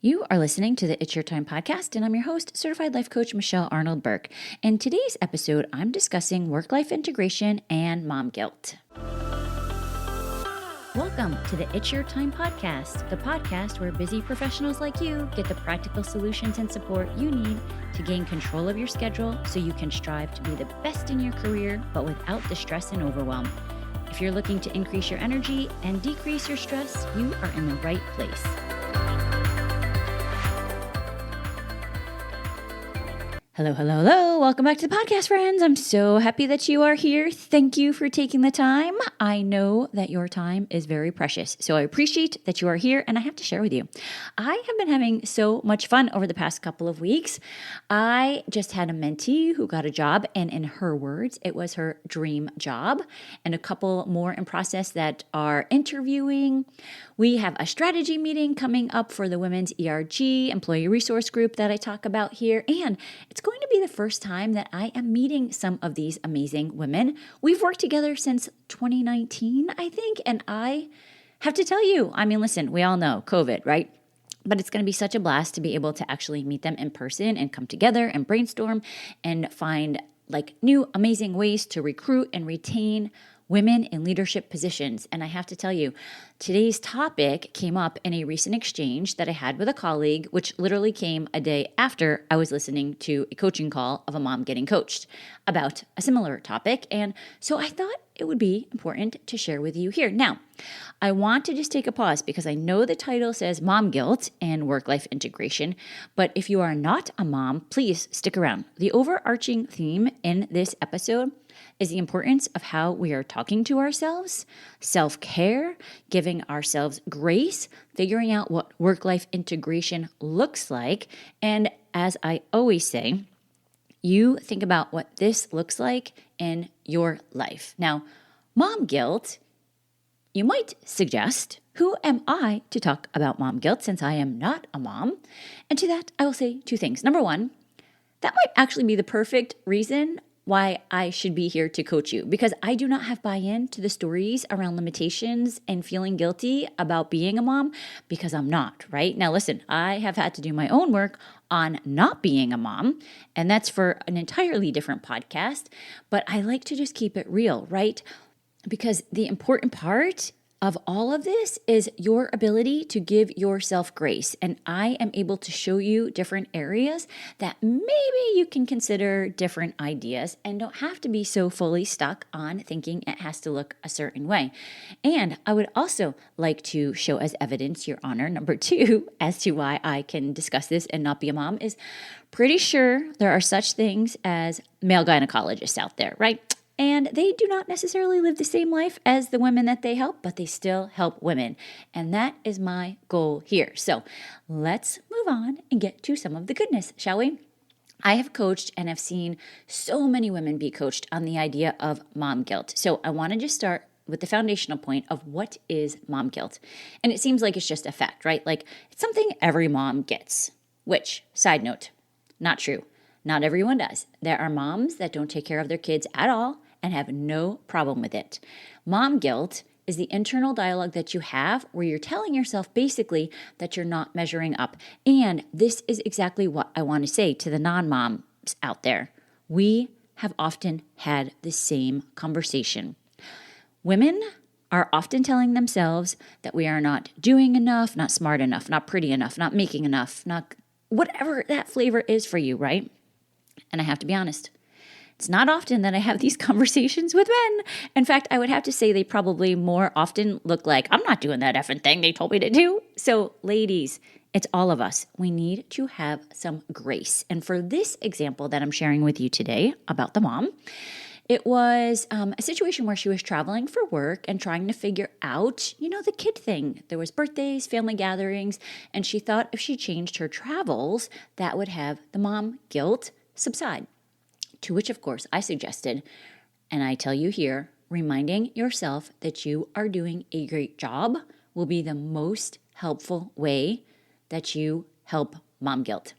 You are listening to the It's Your Time podcast, and I'm your host, Certified Life Coach Michelle Arnold Burke. In today's episode, I'm discussing work-life integration and mom guilt. Welcome to the It's Your Time podcast, the podcast where busy professionals like you get the practical solutions and support you need to gain control of your schedule so you can strive to be the best in your career, but without the stress and overwhelm. If you're looking to increase your energy and decrease your stress, you are in the right place. Hello, hello, hello. Welcome back to the podcast, friends. I'm so happy that you are here. Thank you for taking the time. I know that your time is very precious, so I appreciate that you are here, and I have to share with you. I have been having so much fun over the past couple of weeks. I just had a mentee who got a job, and in her words, it was her dream job, and a couple more in process that are interviewing. We have a strategy meeting coming up for the Women's ERG Employee Resource Group that I talk about here, and it's going to be the first time that I am meeting some of these amazing women. We've worked together since 2019, I think, and I have to tell you, listen, we all know COVID, right? But it's going to be such a blast to be able to actually meet them in person and come together and brainstorm and find new amazing ways to recruit and retain women in leadership positions. And I have to tell you, today's topic came up in a recent exchange that I had with a colleague, which literally came a day after I was listening to a coaching call of a mom getting coached about a similar topic. And so I thought it would be important to share with you here. Now, I want to just take a pause because I know the title says mom guilt and work-life integration, but if you are not a mom, please stick around. The overarching theme in this episode is the importance of how we are talking to ourselves, self-care, giving ourselves grace, figuring out what work-life integration looks like, and as I always say, you think about what this looks like in your life. Now, mom guilt, you might suggest, who am I to talk about mom guilt since I am not a mom? And to that, I will say two things. Number one, that might actually be the perfect reason why I should be here to coach you, because I do not have buy-in to the stories around limitations and feeling guilty about being a mom because I'm not, right? Now, listen, I have had to do my own work on not being a mom, and that's for an entirely different podcast, but I like to just keep it real, right? Because the important part of all of this is your ability to give yourself grace. And I am able to show you different areas that maybe you can consider different ideas and don't have to be so fully stuck on thinking it has to look a certain way. And I would also like to show as evidence, Your Honor, number two, as to why I can discuss this and not be a mom is pretty sure there are such things as male gynecologists out there, right? And they do not necessarily live the same life as the women that they help, but they still help women. And that is my goal here. So let's move on and get to some of the goodness, shall we? I have coached and have seen so many women be coached on the idea of mom guilt. So I want to just start with the foundational point of what is mom guilt. And it seems like it's just a fact, right? Like it's something every mom gets, which, side note, not true. Not everyone does. There are moms that don't take care of their kids at all and have no problem with it. Mom guilt is the internal dialogue that you have where you're telling yourself basically that you're not measuring up. And this is exactly what I want to say to the non-moms out there. We have often had the same conversation. Women are often telling themselves that we are not doing enough, not smart enough, not pretty enough, not making enough, not whatever that flavor is for you, right? And I have to be honest, it's not often that I have these conversations with men. In fact, I would have to say they probably more often look like, I'm not doing that effing thing they told me to do. So ladies, it's all of us. We need to have some grace. And for this example that I'm sharing with you today about the mom, it was a situation where she was traveling for work and trying to figure out, the kid thing. There was birthdays, family gatherings, and she thought if she changed her travels, that would have the mom guilt subside. To which, of course, I suggested, and I tell you here, reminding yourself that you are doing a great job will be the most helpful way that you help mom guilt.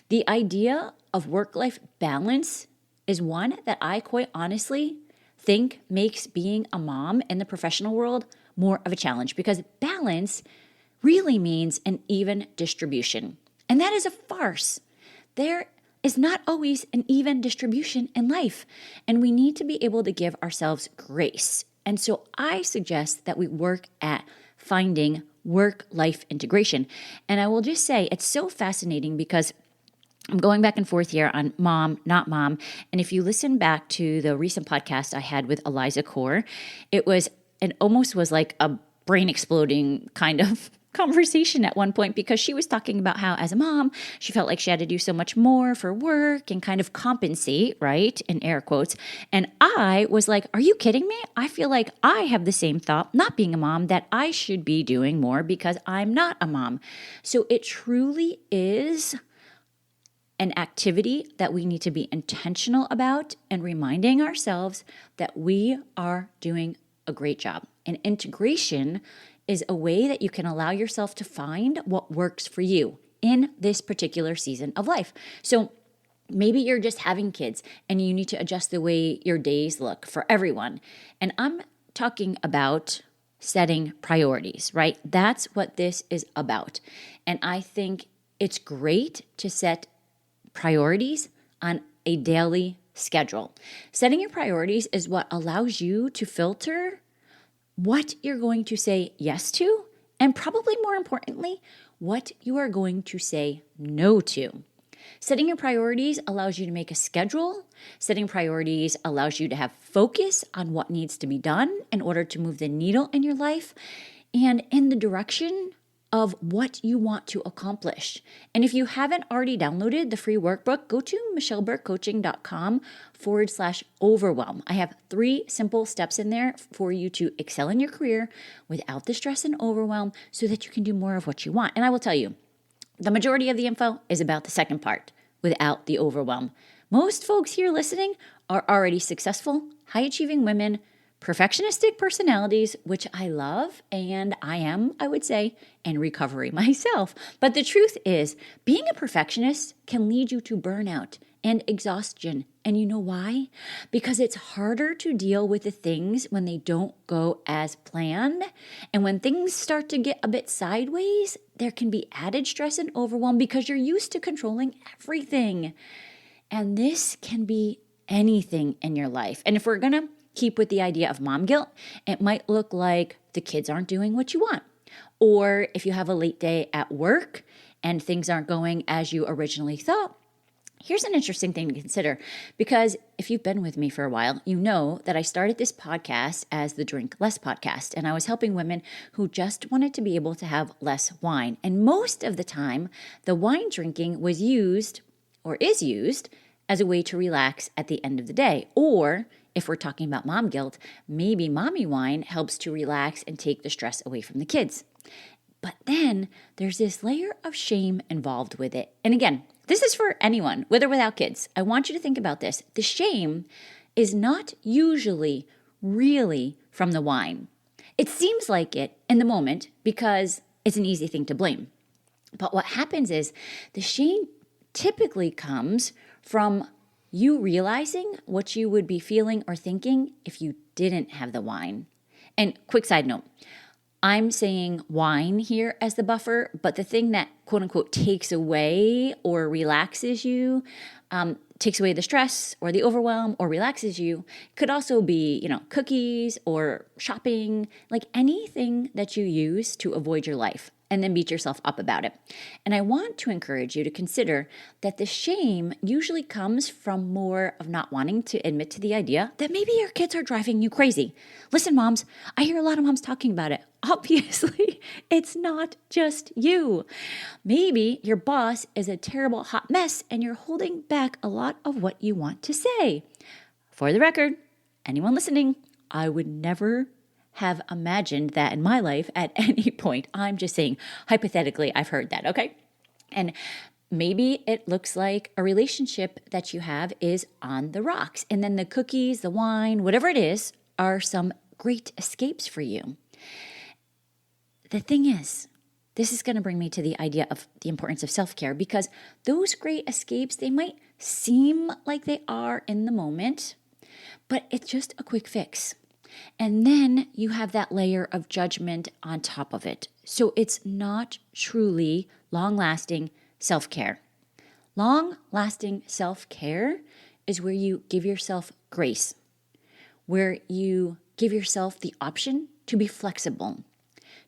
The idea of work-life balance is one that I quite honestly think makes being a mom in the professional world more of a challenge because balance really means an even distribution. And that is a farce. There is not always an even distribution in life, and we need to be able to give ourselves grace. And so I suggest that we work at finding work-life integration. And I will just say it's so fascinating because I'm going back and forth here on mom, not mom. And if you listen back to the recent podcast I had with Eliza Core, it almost was like a brain exploding kind of conversation at one point, because she was talking about how as a mom, she felt like she had to do so much more for work and kind of compensate, right? In air quotes. And I was like, are you kidding me? I feel like I have the same thought, not being a mom, that I should be doing more because I'm not a mom. So it truly is an activity that we need to be intentional about and reminding ourselves that we are doing a great job. And integration is a way that you can allow yourself to find what works for you in this particular season of life. So maybe you're just having kids and you need to adjust the way your days look for everyone. And I'm talking about setting priorities, right? That's what this is about. And I think it's great to set priorities on a daily schedule. Setting your priorities is what allows you to filter what you're going to say yes to, and probably more importantly, what you are going to say no to. Setting your priorities allows you to make a schedule. Setting priorities allows you to have focus on what needs to be done in order to move the needle in your life and in the direction of what you want to accomplish. And if you haven't already downloaded the free workbook, go to michelleburkecoaching.com/overwhelm. I have 3 simple steps in there for you to excel in your career without the stress and overwhelm so that you can do more of what you want. And I will tell you, the majority of the info is about the second part, without the overwhelm. Most folks here listening are already successful, high-achieving women, perfectionistic personalities, which I love, and I am, I would say, in recovery myself. But the truth is, being a perfectionist can lead you to burnout and exhaustion. And you know why? Because it's harder to deal with the things when they don't go as planned. And when things start to get a bit sideways, there can be added stress and overwhelm because you're used to controlling everything. And this can be anything in your life. And if we're going to keep with the idea of mom guilt, it might look like the kids aren't doing what you want. Or if you have a late day at work and things aren't going as you originally thought, here's an interesting thing to consider, because if you've been with me for a while, you know that I started this podcast as the Drink Less podcast, and I was helping women who just wanted to be able to have less wine. And most of the time, the wine drinking was used or is used as a way to relax at the end of the day. Or if we're talking about mom guilt, maybe mommy wine helps to relax and take the stress away from the kids. But then there's this layer of shame involved with it. And again, this is for anyone, with or without kids. I want you to think about this. The shame is not usually really from the wine. It seems like it in the moment because it's an easy thing to blame. But what happens is the shame typically comes from you realizing what you would be feeling or thinking if you didn't have the wine. And quick side note, I'm saying wine here as the buffer, but the thing that quote unquote takes away or relaxes you, takes away the stress or the overwhelm or relaxes you, could also be, cookies or shopping, like anything that you use to avoid your life and then beat yourself up about it. And I want to encourage you to consider that the shame usually comes from more of not wanting to admit to the idea that maybe your kids are driving you crazy. Listen, moms, I hear a lot of moms talking about it. Obviously, it's not just you. Maybe your boss is a terrible hot mess and you're holding back a lot of what you want to say. For the record, anyone listening, I would never have imagined that in my life at any point. I'm just saying, hypothetically, I've heard that, okay? And maybe it looks like a relationship that you have is on the rocks. And then the cookies, the wine, whatever it is, are some great escapes for you. The thing is, this is going to bring me to the idea of the importance of self-care, because those great escapes, they might seem like they are in the moment, but it's just a quick fix. And then you have that layer of judgment on top of it. So it's not truly long-lasting self-care. Long-lasting self-care is where you give yourself grace, where you give yourself the option to be flexible,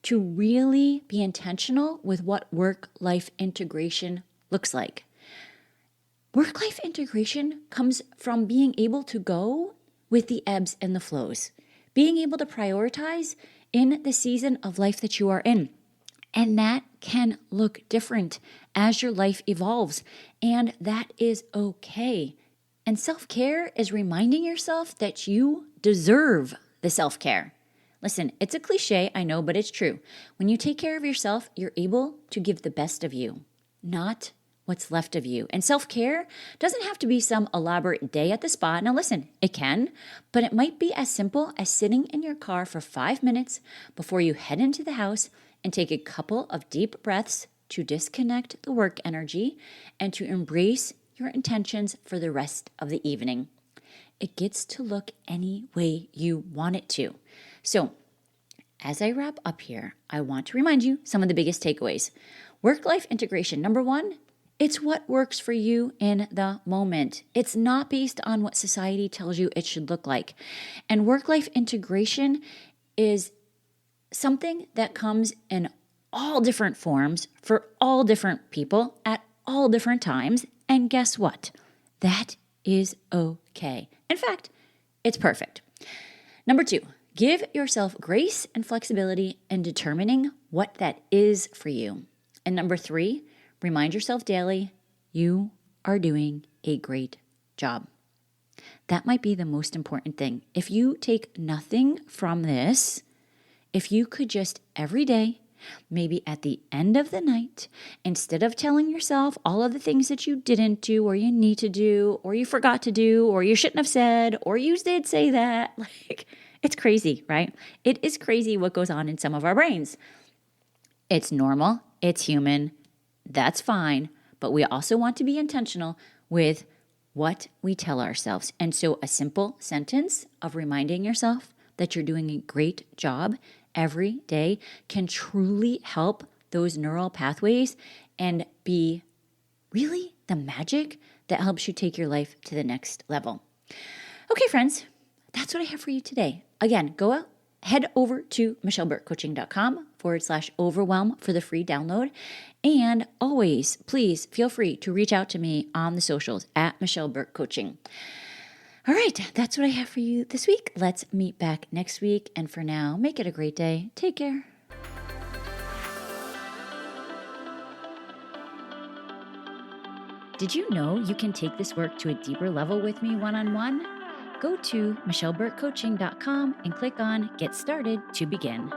to really be intentional with what work-life integration looks like. Work-life integration comes from being able to go with the ebbs and the flows, being able to prioritize in the season of life that you are in. And that can look different as your life evolves, and that is okay. And self-care is reminding yourself that you deserve the self-care. Listen, it's a cliche, I know, but it's true. When you take care of yourself, you're able to give the best of you, not what's left of you. And self-care doesn't have to be some elaborate day at the spa. Now listen, it can, but it might be as simple as sitting in your car for 5 minutes before you head into the house and take a couple of deep breaths to disconnect the work energy and to embrace your intentions for the rest of the evening. It gets to look any way you want it to. So, as I wrap up here, I want to remind you some of the biggest takeaways. Work-life integration. Number one, it's what works for you in the moment. It's not based on what society tells you it should look like. And work-life integration is something that comes in all different forms for all different people at all different times. And guess what? That is okay. In fact, it's perfect. Number two, give yourself grace and flexibility in determining what that is for you. And number three, remind yourself daily, you are doing a great job. That might be the most important thing. If you take nothing from this, if you could just every day, maybe at the end of the night, instead of telling yourself all of the things that you didn't do or you need to do or you forgot to do or you shouldn't have said or you did say that, it's crazy, right? It is crazy what goes on in some of our brains. It's normal. It's human. That's fine. But we also want to be intentional with what we tell ourselves. And so a simple sentence of reminding yourself that you're doing a great job every day can truly help those neural pathways and be really the magic that helps you take your life to the next level. Okay, friends, that's what I have for you today. Again, head over to michelleburkecoaching.com/overwhelm for the free download. And always, please feel free to reach out to me on the socials at Michelle Burke Coaching. All right, that's what I have for you this week. Let's meet back next week. And for now, make it a great day. Take care. Did you know you can take this work to a deeper level with me one-on-one? Go to michelleburkecoaching.com and click on Get Started to begin.